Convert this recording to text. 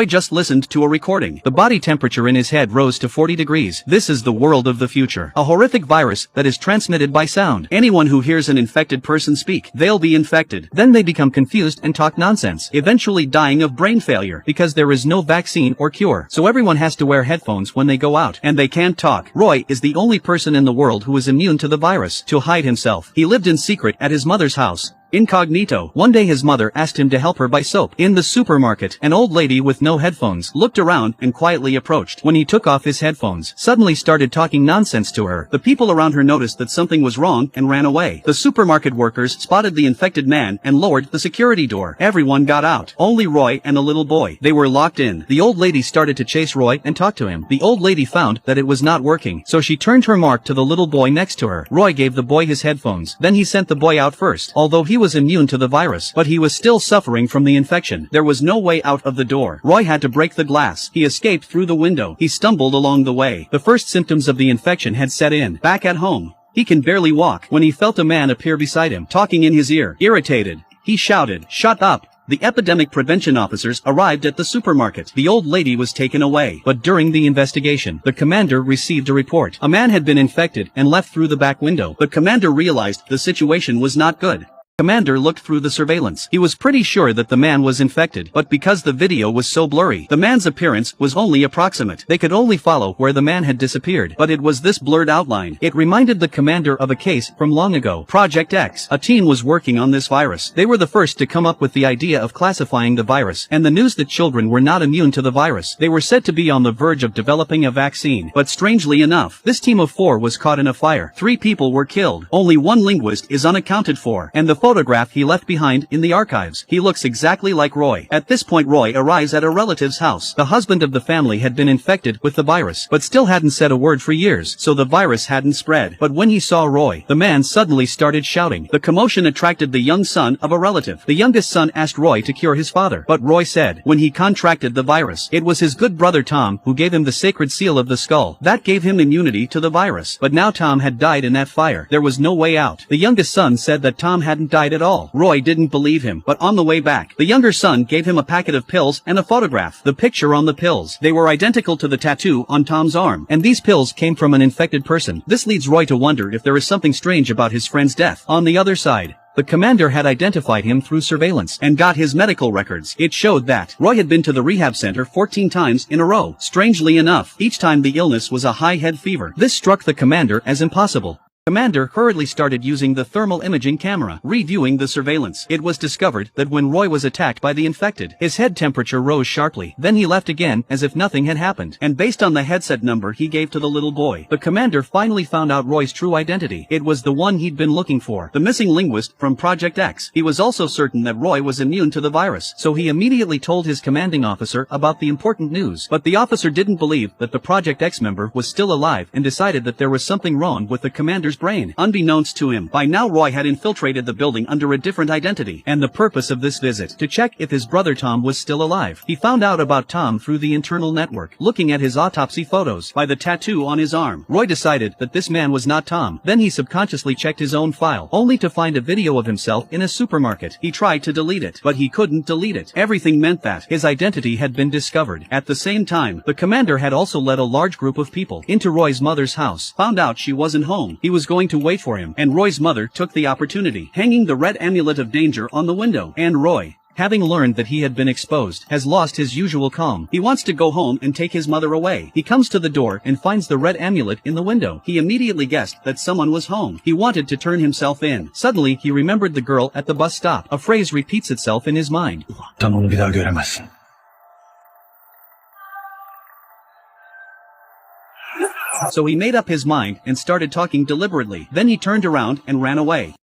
I just listened to a recording. The body temperature in his head rose to 40 degrees. This is the world of the future. A horrific virus that is transmitted by sound. Anyone who hears an infected person speak, they'll be infected. Then they become confused and talk nonsense, eventually dying of brain failure because there is no vaccine or cure. So everyone has to wear headphones when they go out, and they can't talk. Roy is the only person in the world who is immune to the virus. To hide himself, he lived in secret at his mother's house. Incognito. One day his mother asked him to help her buy soap. In the supermarket, an old lady with no headphones looked around and quietly approached. When he took off his headphones, suddenly started talking nonsense to her. The people around her noticed that something was wrong and ran away. The supermarket workers spotted the infected man and lowered the security door. Everyone got out. Only Roy and a little boy. They were locked in. The old lady started to chase Roy and talk to him. The old lady found that it was not working, so she turned her mark to the little boy next to her. Roy gave the boy his headphones. Then he sent the boy out first. Although he was immune to the virus, but he was still suffering from the infection. There was no way out of the door. Roy had to break the glass. He escaped through the window. He stumbled along the way. The first symptoms of the infection had set in. Back at home, he can barely walk when he felt a man appear beside him, talking in his ear. Irritated, he shouted, "Shut up!" The epidemic prevention officers arrived at the supermarket. The old lady was taken away. But during the investigation, the commander received a report. A man had been infected and left through the back window. The commander realized the situation was not good. Commander looked through the surveillance. He was pretty sure that the man was infected, but because the video was so blurry, the man's appearance was only approximate. They could only follow where the man had disappeared, but it was this blurred outline. It reminded the commander of a case from long ago. Project X. A team was working on this virus. They were the first to come up with the idea of classifying the virus, and the news that children were not immune to the virus. They were said to be on the verge of developing a vaccine, but strangely enough, this team of 4 was caught in a fire. 3 people were killed. Only 1 linguist is unaccounted for, and the photograph he left behind in the archives. He looks exactly like Roy. At this point Roy arrives at a relative's house. The husband of the family had been infected with the virus, but still hadn't said a word for years, so the virus hadn't spread. But when he saw Roy, the man suddenly started shouting. The commotion attracted the young son of a relative. The youngest son asked Roy to cure his father, but Roy said, when he contracted the virus, it was his good brother Tom who gave him the sacred seal of the skull. That gave him immunity to the virus. But now Tom had died in that fire. There was no way out. The youngest son said that Tom hadn't died at all. Roy didn't believe him, but on the way back, the younger son gave him a packet of pills and a photograph. The picture on the pills, they were identical to the tattoo on Tom's arm, and these pills came from an infected person. This leads Roy to wonder if there is something strange about his friend's death. On the other side, the commander had identified him through surveillance and got his medical records. It showed that Roy had been to the rehab center 14 times in a row. Strangely enough, each time the illness was a high head fever. This struck the commander as impossible. Commander hurriedly started using the thermal imaging camera, reviewing the surveillance. It was discovered that when Roy was attacked by the infected, his head temperature rose sharply. Then he left again as if nothing had happened. And based on the headset number he gave to the little boy, the commander finally found out Roy's true identity. It was the one he'd been looking for, the missing linguist from Project X. He was also certain that Roy was immune to the virus, so he immediately told his commanding officer about the important news. But the officer didn't believe that the Project X member was still alive and decided that there was something wrong with the commander's brain. Unbeknownst to him, by now Roy had infiltrated the building under a different identity, and the purpose of this visit, to check if his brother Tom was still alive. He found out about Tom through the internal network, looking at his autopsy photos, by the tattoo on his arm. Roy decided that this man was not Tom. Then he subconsciously checked his own file, only to find a video of himself in a supermarket. He tried to delete it, but he couldn't delete it. Everything meant that his identity had been discovered. At the same time, the commander had also led a large group of people into Roy's mother's house, found out she wasn't home. He was going to wait for him, and Roy's mother took the opportunity, hanging the red amulet of danger on the window. And Roy, having learned that he had been exposed, has lost his usual calm. He wants to go home and take his mother away. He comes to the door and finds the red amulet in the window. He immediately guessed that someone was home. He wanted to turn himself in. Suddenly, he remembered the girl at the bus stop. A phrase repeats itself in his mind. So he made up his mind and started talking deliberately. Then he turned around and ran away.